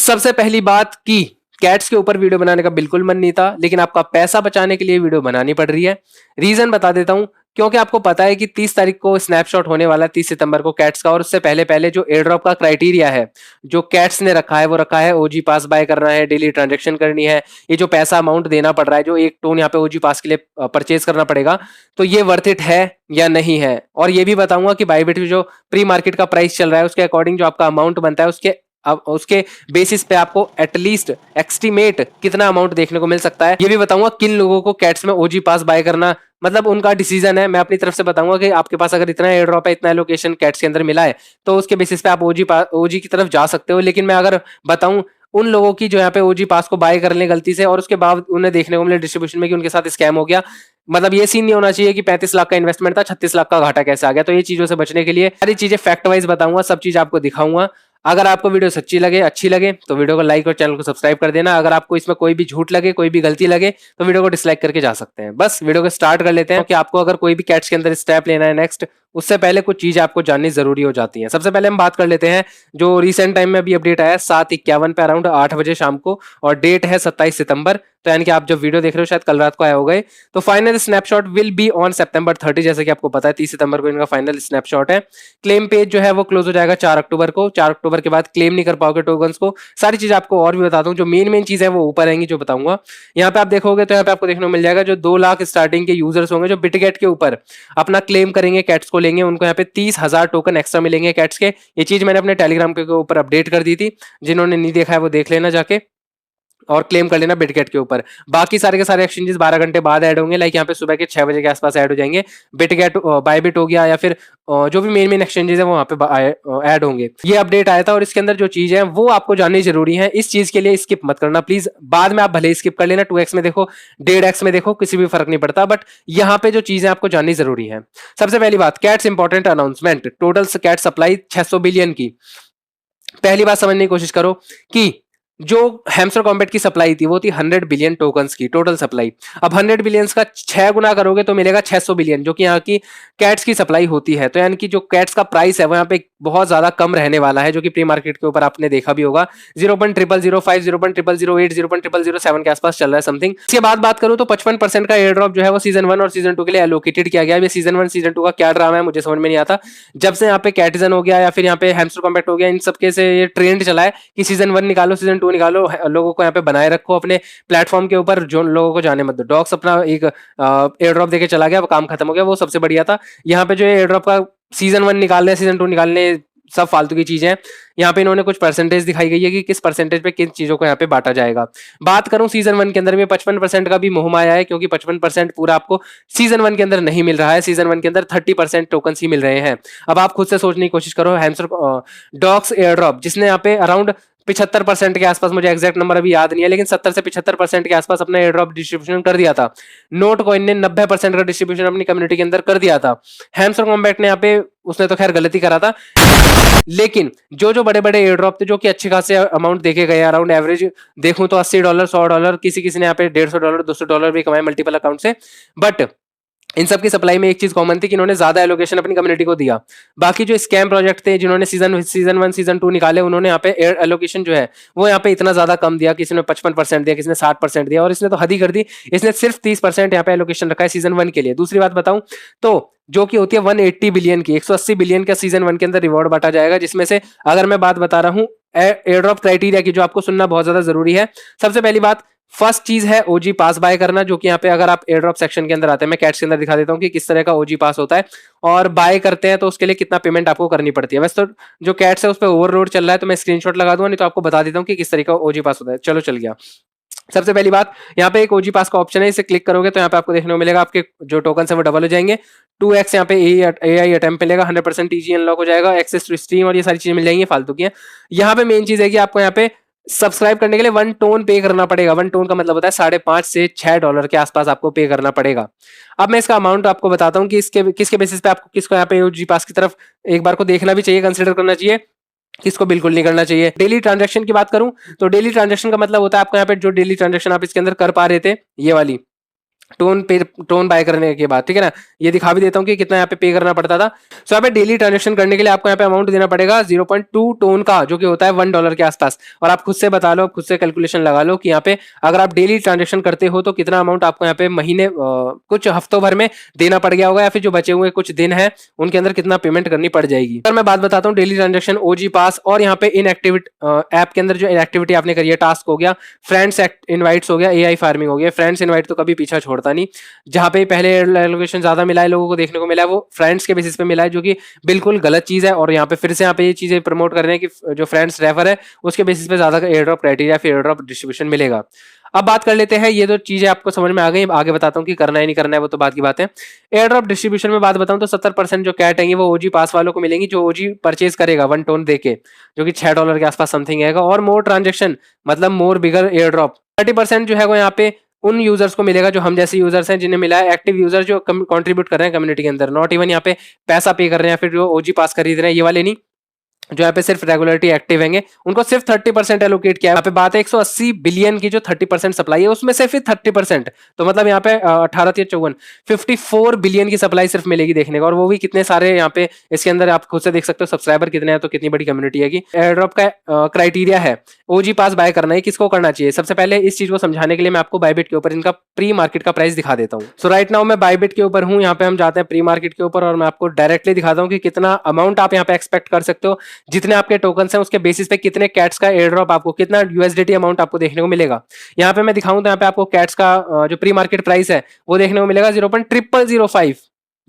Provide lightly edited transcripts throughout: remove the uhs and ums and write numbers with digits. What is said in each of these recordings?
सबसे पहली बात कि कैट्स के ऊपर वीडियो बनाने का बिल्कुल मन नहीं था, लेकिन आपका पैसा बचाने के लिए वीडियो बनानी पड़ रही है। रीजन बता देता हूं, क्योंकि आपको पता है कि 30 तारीख को स्नैपशॉट होने वाला है, 30 सितंबर को कैट्स का, और उससे पहले पहले जो एयर ड्रॉप का क्राइटेरिया है जो कैट्स ने रखा है वो रखा है ओजी पास बाय करना है, डेली ट्रांजेक्शन करनी है। ये जो पैसा अमाउंट देना पड़ रहा है, जो एक टोन यहाँ पे ओजी पास के लिए परचेज करना पड़ेगा, तो ये वर्थ इट है या नहीं है। और ये भी बताऊंगा कि बाइबिट जो प्री मार्केट का प्राइस चल रहा है उसके अकॉर्डिंग जो आपका अमाउंट बनता है उसके अब उसके बेसिस पे आपको एटलीस्ट एस्टिमेट कितना अमाउंट देखने को मिल सकता है। ये भी बताऊंगा किन लोगों को कैट्स में ओजी पास बाय करना मतलब उनका डिसीजन है। मैं अपनी तरफ से बताऊंगा कि आपके पास अगर इतना एयर ड्रॉप है, इतना एलोकेशन कैट्स के अंदर मिला है, तो उसके बेसिस पे आप ओजी की तरफ जा सकते हो। लेकिन मैं अगर बताऊं उन लोगों की जो यहाँ पे ओजी पास को बाय कर ले गलती से और उसके बाद उन्हें देखने को मिले डिस्ट्रीब्यूशन में कि उनके साथ स्कैम हो गया, मतलब ये सीन नहीं होना चाहिए कि 35 लाख का इन्वेस्टमेंट था 36 लाख का घाटा कैसे आ गया। तो ये चीजों से बचने के लिए सारी चीजें फैक्ट वाइज बताऊंगा, सब चीज आपको दिखाऊंगा। अगर आपको वीडियो सच्ची लगे, अच्छी लगे, तो वीडियो को लाइक और चैनल को सब्सक्राइब कर देना। अगर आपको इसमें कोई भी झूठ लगे, कोई भी गलती लगे, तो वीडियो को डिसलाइक करके जा सकते हैं। बस वीडियो को स्टार्ट कर लेते हैं कि आपको अगर कोई भी कैट्स के अंदर स्टेप लेना है नेक्स्ट, उससे पहले कुछ चीज आपको जाननी जरूरी हो जाती है। सबसे पहले हम बात कर लेते हैं जो रिसेंट टाइम में अभी अपडेट आया 7:51 पे अराउंड 8 बजे शाम को, और डेट है 27 सितंबर। तो यानी कि आप जब वीडियो देख रहे हो शायद कल रात को आए हो गए। तो final snapshot will be on सितंबर 30, जैसे कि आपको पता है 30 सितंबर को इनका फाइनल स्नैपशॉट है। क्लेम पेज जो है वो क्लोज हो जाएगा 4 अक्टूबर को। 4 अक्टूबर के बाद क्लेम नहीं कर पाओगे टोकन्स को। सारी चीज आपको और भी बता दूं, जो मेन मेन चीज है वो ऊपर आएंगी जो बताऊंगा। यहाँ पे आप देखोगे तो यहाँ पे आपको देखने को मिल जाएगा जो 2 लाख स्टार्टिंग के यूजर्स होंगे जो बिटगेट के ऊपर अपना क्लेम करेंगे, कैट्स को लेंगे, उनको यहाँ पे 30,000 टोकन एक्स्ट्रा मिलेंगे कैट्स के। ये चीज मैंने अपने टेलीग्राम के ऊपर अपडेट कर दी थी, जिन्होंने नहीं देखा है वो देख लेना जाके और क्लेम कर लेना बिटगेट के ऊपर। बाकी सारे के सारे एक्सचेंजेस 12 घंटे बाद ऐड होंगे, लाइक यहाँ पे सुबह के 6 बजे के आसपास ऐड हो जाएंगे। बिटगेट बायबिट हो गया या फिर जो भी मेन मेन एक्सचेंजेस है वो वहाँ पे ऐड होंगे। ये अपडेट आया था और इसके अंदर जो चीज है वो आपको जाननी जरूरी है। इस चीज के लिए स्किप मत करना प्लीज। बाद में आप भले स्किप कर लेना, 2x में देखो, 1.5x में देखो, किसी भी फर्क नहीं पड़ता, बट यहाँ पे जो चीजें आपको जाननी जरूरी है। सबसे पहली बात, cat's important announcement, total cat supply 600 billion की। पहली बात समझने की कोशिश करो कि जो हैमस्टर कॉम्बैट की सप्लाई थी वो थी 100 बिलियन टोकन्स की टोटल सप्लाई। अब 100 बिलियंस का 6 गुना करोगे तो मिलेगा 600 बिलियन, जो कि यहाँ की कैट्स की सप्लाई होती है। तो यानी कि जो कैट्स का प्राइस है वो यहाँ पे बहुत ज्यादा कम रहने वाला है, जो कि प्री मार्केट के ऊपर आपने देखा भी होगा 0.0005, 0.0008, 0.0007 के आसपास चल रहा है समथिंग। इसके बाद बात करूं तो 55% का एयर ड्रॉप जो है वो सीजन 1 और सीजन 2 के लिए एलोकेटेड किया गया है। सीजन 1 सीजन 2 का क्या ड्रामा है मुझे समझ में नहीं आता। जब से यहाँ पे कैटिजन हो गया या फिर यहाँ पे हैमस्टर कॉम्बैट हो गया, इन सबके से ये ट्रेंड चला है कि सीजन 1 निकालो, सीजन 2 निकालो, लोगों को यहाँ पे बनाए रखो अपने प्लेटफॉर्म के ऊपर, जो लोगों को जाने मत दो। डॉक्स अपना एक एयर ड्रॉप देके चला गया, वो काम खत्म हो गया, वो सबसे बढ़िया था। यहाँ पे जो एयर ड्रॉप का सीजन 1 निकालने, सीजन 2 निकालने, सब फालतू की चीजें हैं। यहाँ पे इन्होंने कुछ परसेंटेज दिखाई गई है कि किस परसेंटेज पे किन चीजों को यहाँ पे बांटा जाएगा। बात करूं सीजन 1 के अंदर में 55% का भी मोह आया है, क्योंकि 55% पूरा आपको सीजन 1 के अंदर नहीं मिल रहा है। सीजन 1 के अंदर 30% टोकन ही मिल रहे हैं। अब आप खुद से सोचने की कोशिश करो, हैमस्टर डॉग्स एयर ड्रॉप जिसने यहाँ पे अराउंड 75% के आसपास, मुझे एग्जैक्ट नंबर अभी याद नहीं है, लेकिन 70 से 75% के आसपास अपना एयर ड्रॉप डिस्ट्रीब्यूशन कर दिया था। नोट कॉइन ने 90% का डिस्ट्रीब्यूशन अपनी कम्युनिटी के अंदर कर दिया था। हैमस्टर कॉम्बैट ने यहाँ पे, उसने तो खैर गलती करा था, लेकिन जो जो बड़े बड़े एयर ड्रॉप थे जो कि अच्छे खासे अमाउंट देखे गए, अराउंड एवरेज देखूं तो $80, $100, किसी किसी ने यहाँ पे $150, $200 भी कमाए मल्टीपल अकाउंट से। बट इन सब की सप्लाई में एक चीज कॉमन थी कि इन्होंने ज्यादा एलोकेशन अपनी कम्युनिटी को दिया। बाकी जो स्कैम प्रोजेक्ट थे जिन्होंने सीजन 1 सीजन 2 निकाले, उन्होंने यहाँ पे एयर एलोकेशन जो है वो यहाँ पे इतना ज्यादा कम दिया। किसी ने 55% दिया, किसी ने 60% दिया, और इसने तो हद ही कर दी। इसने सिर्फ 30% यहाँ पे एलोकेशन रखा है सीजन 1 के लिए। दूसरी बात बताऊं तो जो कि होती है 180 बिलियन की, 180 बिलियन का सीजन 1 के अंदर रिवॉर्ड बांटा जाएगा, जिसमें से अगर मैं बात बता रहा हूँ एयर ड्रॉप क्राइटेरिया की, जो आपको सुनना बहुत ज्यादा जरूरी है। सबसे पहली बात, फर्स्ट चीज है ओजी पास बाय करना, जो कि यहाँ पे अगर आप एयर ड्रॉप सेक्शन के अंदर आते हैं, मैं कैट्स के अंदर दिखा देता हूँ कि किस तरह का ओजी पास होता है और बाय करते हैं तो उसके लिए कितना पेमेंट आपको करनी पड़ती है। वैसे तो जो कैट्स है उस पर ओवरलोड चल रहा है, तो मैं स्क्रीनशॉट लगा दूंगा, नहीं तो आपको बता देता हूँ कि किस तरीके का ओजी पास होता है। चलो चल गया। सबसे पहली बात, यहाँ पे एक ओजी पास का ऑप्शन है, इसे क्लिक करोगे तो यहाँ पे आपको देखने को मिलेगा आपके जो टोकन है वो डबल हो जाएंगे। 2x यहाँ पे AI अटेम्प्ट मिलेगा, 100% टीजी अनलॉक हो जाएगा, एक्सेस टू स्ट्रीम और ये सारी चीजें मिल जाएंगी फालतू की। यहाँ पे मेन चीज है कि आपको यहाँ पे सब्सक्राइब करने के लिए 1 टोन पे करना पड़ेगा। 1 टोन का मतलब होता है $5.5 से $6 के आसपास आपको पे करना पड़ेगा। अब मैं इसका अमाउंट आपको बताता हूँ कि इसके किसके बेसिस पे आपको किसको यहाँ पे ओजी पास की तरफ एक बार को देखना भी चाहिए, कंसिडर करना चाहिए, किसको बिल्कुल नहीं करना चाहिए। डेली ट्रांजैक्शन की बात करूं तो डेली ट्रांजैक्शन का मतलब होता है आपको यहाँ पे जो डेली ट्रांजैक्शन आप इसके अंदर कर पा रहे थे, ये वाली टोन बाय करने के बाद, ठीक है ना। ये दिखा भी देता हूँ कि कितना यहाँ पे पे करना पड़ता था। सो यहाँ पे डेली ट्रांजेक्शन करने के लिए आपको यहाँ पे अमाउंट देना पड़ेगा 0.2 टोन का, जो कि होता है $1 के आसपास। और आप खुद से बता लो, खुद से कैलकुलेशन लगा लो कि यहाँ पे अगर आप डेली ट्रांजेक्शन करते हो तो कितना अमाउंट आपको यहाँ पे महीने कुछ हफ्तों भर में देना पड़ गया होगा, या फिर जो बचे हुए कुछ दिन है उनके अंदर कितना पेमेंट करनी पड़ जाएगी। अगर मैं बात बताता हूँ डेली ट्रांजेक्शन, ओजी पास और यहाँ पे इनएक्टिविटी ऐप के अंदर जो इनएक्टिविटी आपने करी है, टास्क हो गया, फ्रेंड्स इनवाइट्स हो गया, एआई फार्मिंग हो गया। फ्रेंड्स इनवाइट तो कभी पीछा छोड़ता नहीं। जहाँ पे पहले एलोकेशन ज्यादा मिला है, लोगों को देखने को मिला है, वो फ्रेंड्स के बेसिस पे मिला है, जो कि बिल्कुल गलत चीज है। और यहाँ पे फिर से यहाँ पे ये चीजें प्रमोट कर रहे हैं कि जो फ्रेंड्स रेफर है उसके बेसिस पे ज्यादा एयर ड्रॉप क्राइटेरिया फिर एयर ड्रॉप डिस्ट्रीब्यूशन मिलेगा। अब बात कर लेते हैं, ये जो चीजें आपको समझ में आ गई, आगे बताता हूँ कि करना है नहीं करना है, वो तो बात की बात है। एयर ड्रॉप डिस्ट्रीब्यूशन में बात बताऊं तो 70% जो कैट है वो ओजी पास वालों को मिलेंगी, जो ओजी परचेज करेगा 1 टोन देके, जो कि $6 के आसपास समथिंग है। और मोर ट्रांजेक्शन मतलब मोर बिगर एयर ड्रॉप 30% जो है वो यहाँ पे उन यूजर्स को मिलेगा जो हम जैसे यूजर्स हैं, जिन्हें मिला है एक्टिव यूजर जो कंट्रीब्यूट कर रहे हैं कम्युनिटी के अंदर, नॉट इवन यहाँ पे पैसा पे कर रहे हैं, फिर जो ओजी पास खरीद रहे हैं, ये वाले नहीं, जो यहाँ पे सिर्फ रेगुलरिटी एक्टिव हैंगे, उनको सिर्फ 30% एलोकेट किया है। यहाँ पे बात है 180 बिलियन की जो 30% सप्लाई है उसमें से सिर्फ 30%, तो मतलब यहाँ पे 18 54 बिलियन की सप्लाई सिर्फ मिलेगी देखने को। और वो भी कितने सारे यहाँ पे इसके अंदर आप खुद से देख सकते हो सब्सक्राइबर कितने हैं, तो कितनी बड़ी कम्युनिटी है। कि एयर ड्रॉप का क्राइटेरिया है ओजी पास बाय करना है, किसको करना चाहिए। सबसे पहले इस चीज को समझाने के लिए मैं आपको बायबिट के ऊपर इनका प्री मार्केट का प्राइस दिखा देता हूँ। सो राइट नाउ मैं बायबिट के ऊपर हूँ, यहाँ पे हम जाते हैं प्री मार्केट के ऊपर और मैं आपको डायरेक्टली दिखाता हूँ कि कितना अमाउंट आप यहाँ पे एक्सपेक्ट कर सकते हो, जितने आपके टोकन हैं उसके बेसिस पे कितने कैट्स का एयर ड्रॉप आपको, कितना यूएसडीटी अमाउंट आपको देखने को मिलेगा। यहाँ पे मैं दिखाऊं तो यहाँ पे आपको कैट्स का जो प्री मार्केट प्राइस है वो देखने को मिलेगा 0.0005,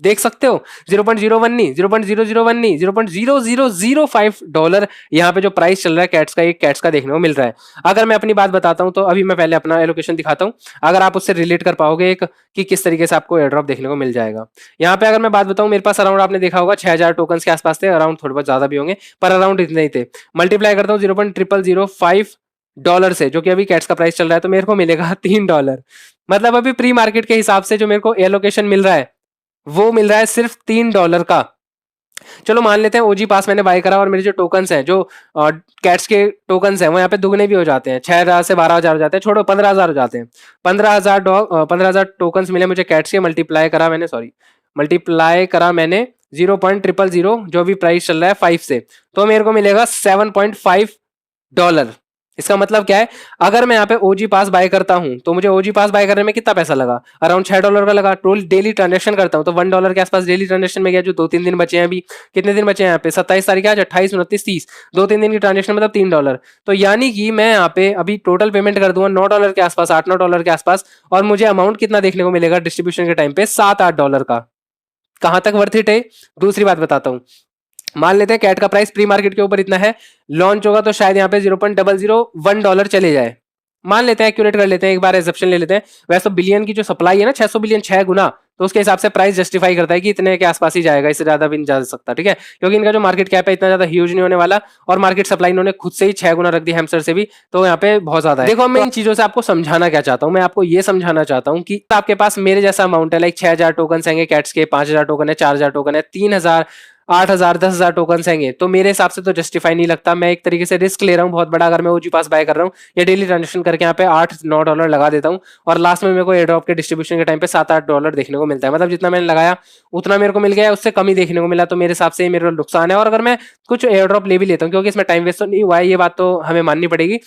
देख सकते हो 0.01 नहीं, 0.001 नहीं, $0.0005 यहाँ पे जो प्राइस चल रहा है कैट्स का, एक कैट्स का देखने को मिल रहा है। अगर मैं अपनी बात बताता हूँ तो अभी मैं पहले अपना एलोकेशन दिखाता हूँ, अगर आप उससे रिलेट कर पाओगे एक कि किस तरीके से आपको एयर ड्रॉप देखने को मिल जाएगा। यहाँ पे अगर मैं बात बताऊँ, मेरे पास अराउंड आपने देखा होगा 6000 टोकन के आसपास थे, अराउंड थोड़े बहुत ज्यादा भी होंगे पर अराउंड इतने ही थे। मल्टीप्लाई करता हूँ $0.0005 से, जो कि अभी कैट्स का प्राइस चल रहा है, तो मेरे को मिलेगा $3। मतलब अभी प्री मार्केट के हिसाब से जो मेरे को एलोकेशन मिल रहा है वो मिल रहा है सिर्फ $3 का। चलो मान लेते हैं ओजी पास मैंने बाय करा और मेरे जो टोकन्स हैं, जो कैट्स के टोकन्स हैं, वो यहाँ पे दुगने भी हो जाते हैं, 6000 से 12000 हो जाते हैं, छोड़ो 15000 हो जाते हैं। 15000 टोकन्स मिले मुझे कैट्स के, मल्टीप्लाई करा मैंने 0.000 जो भी प्राइस चल रहा है 5 से, तो मेरे को मिलेगा $7.5। इसका मतलब क्या है, अगर मैं यहाँ पे ओजी पास बाय करता हूं तो मुझे ओजी पास बाय करने में कितना पैसा लगा, अराउंड $6 का लगा। टोल डेली ट्रांजेक्शन करता हूं तो $1 के आसपास डेली ट्रांजेक्शन में गया, जो 2-3 दिन बचे हैं अभी। कितने दिन बचे हैं यहाँ पे, 27 तारीख आज, 28, 29, 30, 2-3 दिन की ट्रांजेक्शन मतलब $3। तो यानी कि मैं यहाँ पे अभी टोटल पेमेंट कर दूंगा $9 के आसपास, $8-9 के आसपास, और मुझे अमाउंट कितना देखने को मिलेगा डिस्ट्रीब्यूशन के टाइम पे, $7-8 का। कहां तक वर्थ इट है। दूसरी बात बताता हूं, मान लेते हैं कैट का प्राइस प्री मार्केट के ऊपर इतना है, लॉन्च होगा तो शायद यहाँ पे $0.001 चले जाए, मान लेते हैं, एक्यूरेट कर लेते हैं, एक बार एग्जप्शन ले लेते हैं। वैसे तो बिलियन की जो सप्लाई है ना, 600 बिलियन 6 गुना, तो उसके हिसाब से प्राइस जस्टिफाई करता है कि इतने के आसपास ही जाएगा, इससे ज्यादा भी नहीं जा सकता, ठीक है, क्योंकि इनका जो मार्केट कैप है इतना ज्यादा ह्यूज नहीं होने वाला, और मार्केट सप्लाई इन्होंने खुद से ही 6 गुना रख दी हैमस्टर से भी, तो यहाँ पे बहुत ज्यादा है। देखो मैं इन चीजों से आपको समझाना क्या चाहता हूँ, मैं आपको ये समझाना चाहता हूँ कि आपके पास मेरे जैसा अमाउंट है, लाइक 6000 टोकन हैंगे कैट्स के, 5000 टोकन है, 4000 टोकन है, 3000, 8000, 10,000 टोकन हैंगे, तो मेरे हिसाब से तो जस्टिफाई नहीं लगता। मैं एक तरीके से रिस्क ले रहा हूँ बहुत बड़ा, अगर मैं ओजी पास बाय कर रहा हूँ या डेली ट्रांजेक्शन करके यहाँ पे $8-9 लगा देता हूँ, और लास्ट में मेरे को एयर ड्रॉप के डिस्ट्रीब्यूशन के टाइम पे $7-8 देखने को मिलता है। मतलब जितना मैंने लगाया उतना मेरे को मिल गया, उससे कम ही देखने को मिला, तो मेरे हिसाब से मेरा नुकसान है। और अगर मैं कुछ एयर ड्रॉप ले भी लेता हूँ, क्योंकि इसमें टाइम वेस्ट तो नहीं हुआ है, ये बात तो हमें माननी पड़ेगी,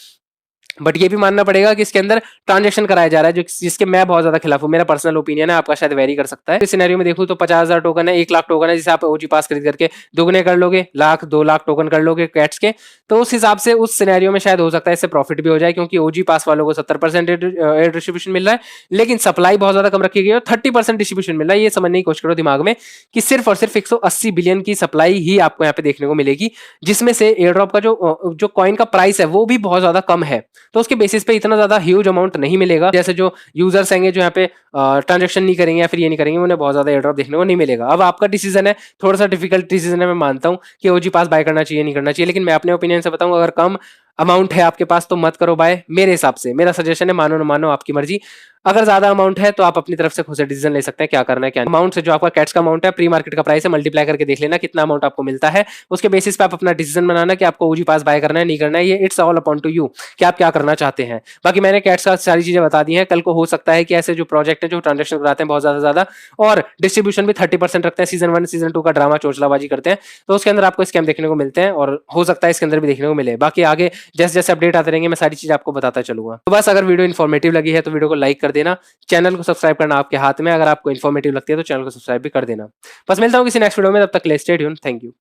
बट ये भी मानना पड़ेगा कि इसके अंदर ट्रांजेक्शन कराया जा रहा है, जो जिसके मैं बहुत ज्यादा खिलाफ हूँ, मेरा पर्सनल ओपिनियन है, आपका शायद वेरी कर सकता है। इस सिनेरियो में देखूँ तो 50,000 टोकन है, 1 लाख टोकन है, जिसे आप ओजी पास खरीद करके दुगने कर लोगे, 1-2 लाख टोकन कर लोगे कैट्स के, तो उस हिसाब से उस सिनेरियो में शायद हो सकता है इससे प्रॉफिट भी हो जाए, क्योंकि ओजी पास वालों को 70% एयर डिस्ट्रीब्यूशन मिल रहा है, लेकिन सप्लाई बहुत ज्यादा कम रखी गई है, 30% डिस्ट्रीब्यूशन मिल रहा है। ये समझने की कोशिश करो दिमाग में कि सिर्फ और सिर्फ 180 बिलियन की सप्लाई ही आपको यहाँ पे देखने को मिलेगी, जिसमें से एयर ड्रॉप का जो कॉइन का प्राइस है वो भी बहुत ज्यादा कम है, तो उसके बेसिस पे इतना ज्यादा ह्यूज अमाउंट नहीं मिलेगा। जैसे जो यूजर्स हैं जो यहाँ पे ट्रांजेक्शन नहीं करेंगे या फिर ये नहीं करेंगे, उन्हें बहुत ज्यादा एयर ड्रॉप देखने को नहीं मिलेगा। अब आपका डिसीजन है, थोड़ा सा डिफिकल्ट डिसीजन है, मैं मानता हूँ कि ओजी पास बाय करना चाहिए नहीं करना चाहिए, लेकिन मैं अपने ओपिनियन से बताऊँ, अगर कम अमाउंट है आपके पास तो मत करो बाय, मेरे हिसाब से, मेरा सजेशन है, मानो ना मानो आपकी मर्जी। अगर ज्यादा अमाउंट है तो आप अपनी तरफ से खुद से डिसीजन ले सकते हैं क्या करना है क्या अमाउंट से जो आपका कैट्स का अमाउंट है प्री मार्केट का प्राइस है मल्टीप्लाई करके देख लेना कितना अमाउंट आपको मिलता है। उसके बेसिस पे आप अपना डिसीजन बनाना कि आपको ओजी पास बाय करना है नहीं करना है, ये it's all upon two you कि आप क्या करना चाहते हैं। बाकी मैंने कैट्स का सारी चीजें बता दी हैं। कल को हो सकता है कि ऐसे जो प्रोजेक्ट है जो ट्रांजेक्शन कराते हैं बहुत ज्यादा और डिस्ट्रीब्यूशन भी 30% रखते हैं, सीजन 1 सीजन 2 का ड्रामा चोचलाबाजी करते हैं, तो उसके अंदर आपको स्कैम देखने को मिलते हैं और हो सकता है इसके अंदर भी देखने को मिले। बाकी आगे जैसे जैसे अपडेट आते रहेंगे मैं सारी चीज आपको बताता चलूंगा। तो बस अगर वीडियो इन्फॉर्मेटिव लगी है तो वीडियो को लाइक कर देना, चैनल को सब्सक्राइब करना आपके हाथ में, अगर आपको इन्फॉर्मेटिव लगती है तो चैनल को सब्सक्राइब भी कर देना। बस मिलता हूँ किसी नेक्स्ट वीडियो में, तब तक के लिए स्टे ट्यून्ड, थैंक यू।